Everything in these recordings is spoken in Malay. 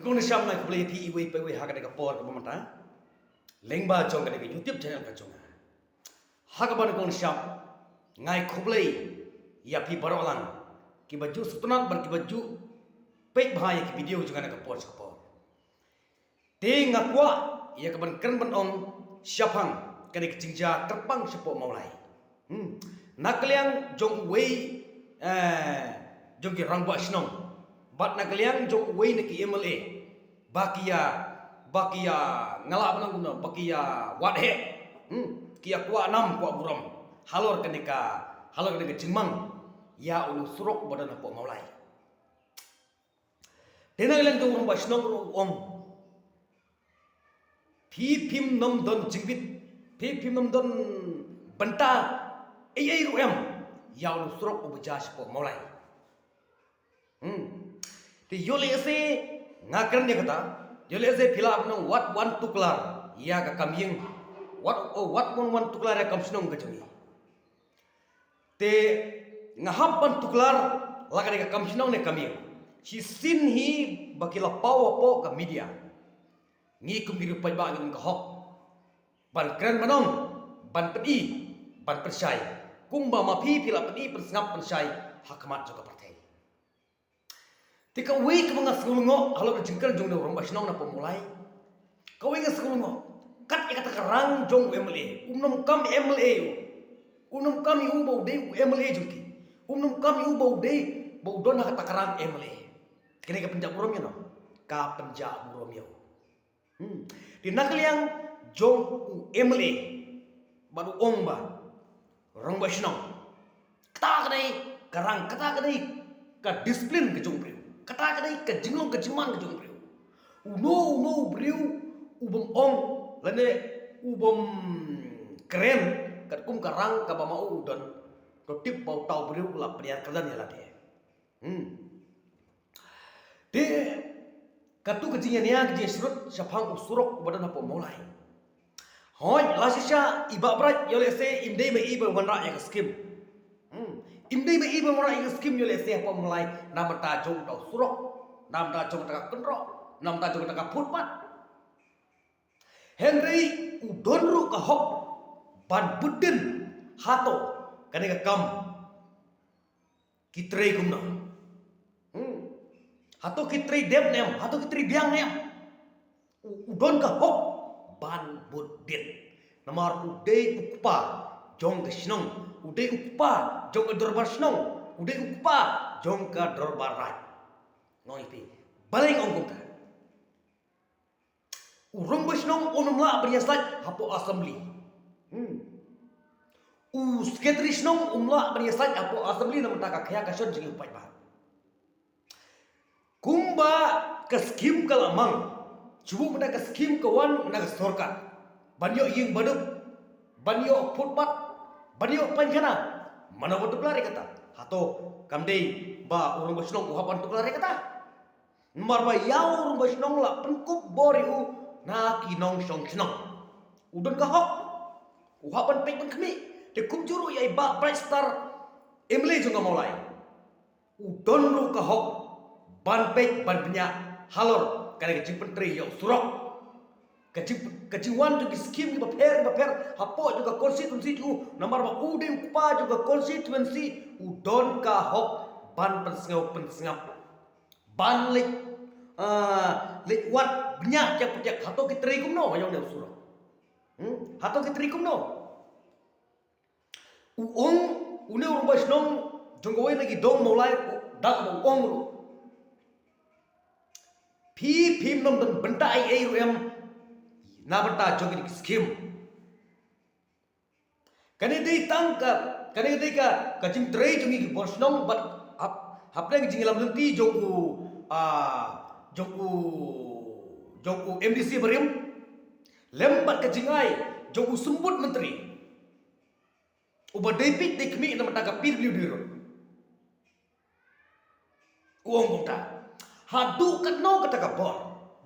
Kung nisham na kublay ti iwi pe wi haga dega por ka pamata. Lengba jong ka dega YouTube channel ka jonga. Haga ban kung nisham ngai kublay ya pi barolang ki baju sutunan bar ki baju pe bhai ki video jonga na ka por ka por. Te ngakwa ya ka ban kan ban ong syapang ka dega jingja terpang sepo maulai. Nakliang jong wei jong ki rangba snong. Bat nakliang jong wei na ki MLA bakia ngalap nang guna bakia wadhe kia kwa nam kwa buram halor kenika jingmang ya ulu surok badan po maulai tenang lang jong ramba snong om phim nom don jingbit phim nom don banta ai ruem ya ulu surok ubejas po maulai Thì yole ase ngakran dia kata, yole ase phila apno what one tuklar ya ka kamyeng what one tuklar ya kamsnong ka jangi. Te ngahap ban tuklar laka ka kamsnong ne kamyeng. Si sin hi bakila paw ka media. Ngi kum diru pai ba ngin ka hok. Ban kran manong ban pedi ban persai. Kumba mapi phila pedi persngap persai hakmat juga partai. Tika wei ka mga skulungo halo ka jingkar jong na romba sinong na pemulai. Ka wei ka skulungo kat ya kata karang jong MLA. Umnom kam MLA. Umnom kam yu bau de MLA jungki. Umnom kam yu bau de bau don kata karang MLA. Kene ka penjak burom ya no. Ka penjak burom yo. Di nakliang jong MLA baru ongba romba sinong. Kata kadai karang kata kadai ka disiplin ke jong priu. Kata kadai ke jinglong ke jiman ke jong priu. Uno priu ubom ong lane ubom keren kat kum karang ka bamau dan totip bau tau priu la priar kadan ya lade. De katu kejinya nia ke surut syapang usurok badan apa mulai. Hoi lasisha iba brat yole se imdei me iba wanra ya skim. Imdei me iba wanra ya skim yole se apa mulai nama ta jong tau surok, nama ta jong ta kenro, nama ta jong ta putpat. Henry udonru ka hok ban budin hato kaneka kam kitrei kumna. Hato kitrei dem nem, hato kitrei biang nem. Udon ka hok ban budin. Namar udei ukpa jong ke sinong, udei ukpa jong ke dorbar sinong, udei ukpa jong ke dorbar rai. Noi pi baling ongkong ka. Urung basnong onumla beriasat hapo assembly. Sekretari sinong umla beriasat hapo assembly na mataka kaya kason jing upai ba. Kumba ke skim kalamang. Cubu pada ke skim kawan na sorkat. Banyo ying baduk, banyo footbat, banyo panjana. Mana betul lari kata. Hato kamdei ba urung basnong uhapan tu lari kata. Marba yau urung basnong la penkup boriu na kinong song sinong. Udon kahok. Uhapan pek pun kami. De kup juru ya iba bright star MLA juga mulai. Udon ru kahok. Ban pek ban penyak halor kada kecil pentri yo surok. Kejiwan juga skim di baper hapo juga konstitusi tu nomor ba ude ukpa juga konstituensi udon kahok ban pensengap ban lek wat banyak jak hato kitri kumno ayong dia surok. Hato kitri kumno. Uong une urang basnong jonggoy lagi dong mulai dak ong lu. Phim nom dan benda ai ruem na benda jogi skim. Kani dei tangka kani dei ka kajing trei jongi bosnong bat haplang jing lam nanti jogu jogu MDC berium lembat kajingai jogu sumbut menteri. Uba depik dekmi na mataga pirliu diro. Uong bungta. Hadu keno kataka bor.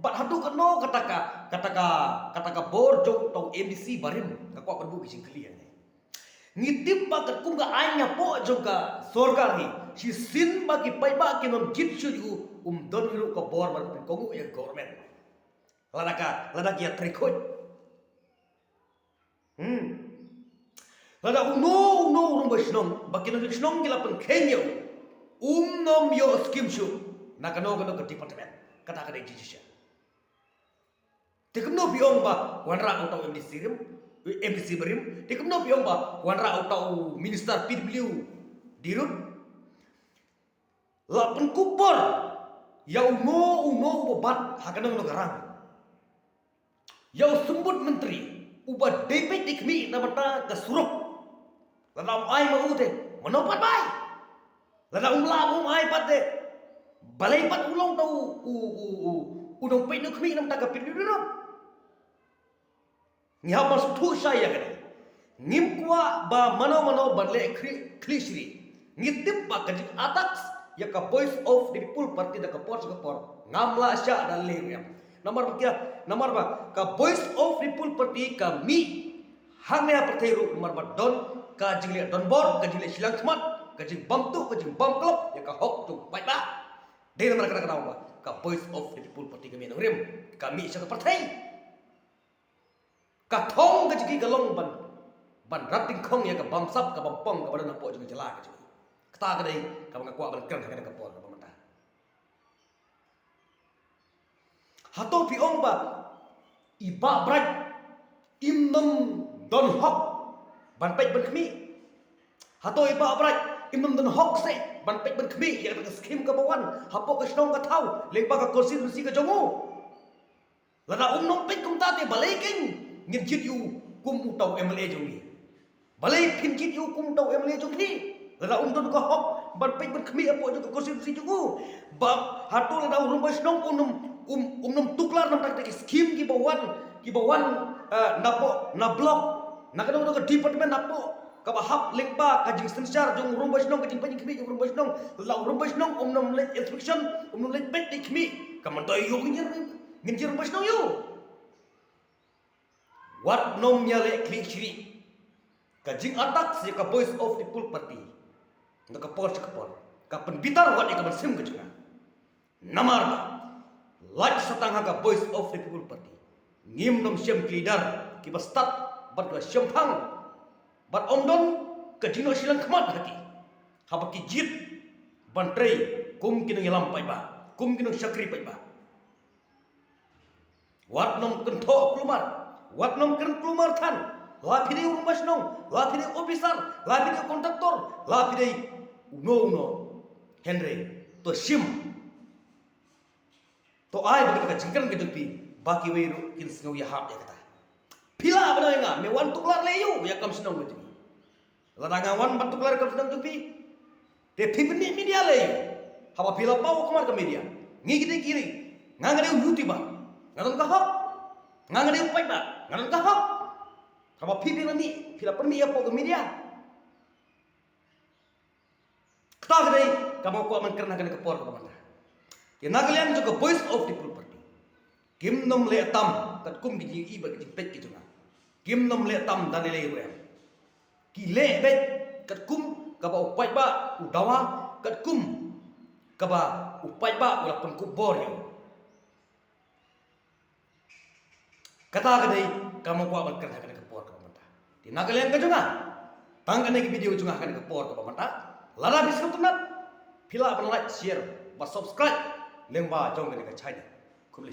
Bat hadu keno kataka bor jong tong MDC barim kakwa perbu kising kalian. Ngitip bagat kung ga anya po jong ka sorgar hi. Si sin bagi pai ba kinon jitsu yu don hiru ko bor ban kongu ya government lada kia trikot lada no rumba shnong bakin shnong gila pen kenya nom yo skim shu nakano ke department kata kada jijisha tikno biong ba wanra utau MDC berim tikno biong ba wanra utau minister PW dirut la penkupor ya uno bat hakanang no garang ya sembut menteri uba DP tikmi namata ka suruk ladam ai mau te manopat bai ladam ai pat de balai pat ulong tau udong pe no kmi namata ka pindu Ngiha mas thu saya kan. Ngim kwa ba mano banle klisri. Ngitip ba kajik atak ya ka voice of the people party da ka por ngamla sya dan le. Nomor ba ka voice of the people party ka mi hangya perteru nomor ba don ka jingle don bor ka jingle silang khmat ka jing bam tu ka jing bam klop ya ka hok tu bai ba. De nomor kata ba ka voice of the people party ka mi ngrim kami sya ka partai kathong ke jigi galong ban rating khong ya ka bamsap ka bampong ka badan apo jeng jela ka jigi kata ka dei ka ngakwa ban kern ka por ka pamata hato piong ba iba braj imnom don hok ban pek ban khmi hato iba braj imnom don hok se ban pek ban khmi ya ka skim ka bawan hapo ka snong ka thau lepa ka konstitusi ka jongu lada nom pek kum ta te balai king ngin chit yu kum utau MLA jongi balai phin chit yu kum utau MLA jongi lada don ko hok ban pek ban khmi apo jo konstitusi jongu ba hato lada rumba snong nom tuklar nam tak skim ki bawan na blok na kadang ka department napo ka bahap lekpa ka jing sensar jong rumba snong ka jing pan khmi jong rumba snong la rumba snong nom let inspection nom let pet khmi ka man toy yu ngin rumba snong yu wat nom nyale klik shiri ka jing atak si ka voice of the people party na ka por ka penbitar wat ka sim ka junga namar ba like satang ka voice of the people party ngim nom syam leader ki bastat bat ka syampang bat omdon ka jino silang khmat hati habaki jit bantrei kum kinang yalam pai ba kum kinang sakri pai ba wat nom kentho klumar wat nom kern klumar than la phide umbas nong la phide officer la phide kontraktor la phide uno henry to sim to ai bagi ka jingkan ke dupi baki weiru kin sngau ya hap ya kata pila bana nga me wan tuklar leyu ya kam senong ke dupi la nga wan ban tuklar kam senong dupi te phibni media leyu haba pila pau kamar ke media ngi gide kiri ngangade youtube ba ngadon ka hap ngangade upai ba ngadon ka hap haba phibi ni pila permi ya po ke media kata gede kamu ko man karna kan ke por ka mana ya nagalian juga voice of the people party kim nom le tam kat kum gi i ba gi pet ki juna kim nom le tam dan le re ki le bet kat kum ka ba upai ba udawa kat kum ka ba upai ba ula pun ku bor yo kata gede kamu ko man karna kan ke por ka mana di nagalian ka juna tangkan ki video juna kan ke por ka mana lara bis tunat pila ban like share ba subscribe lengba jong ke channel kumli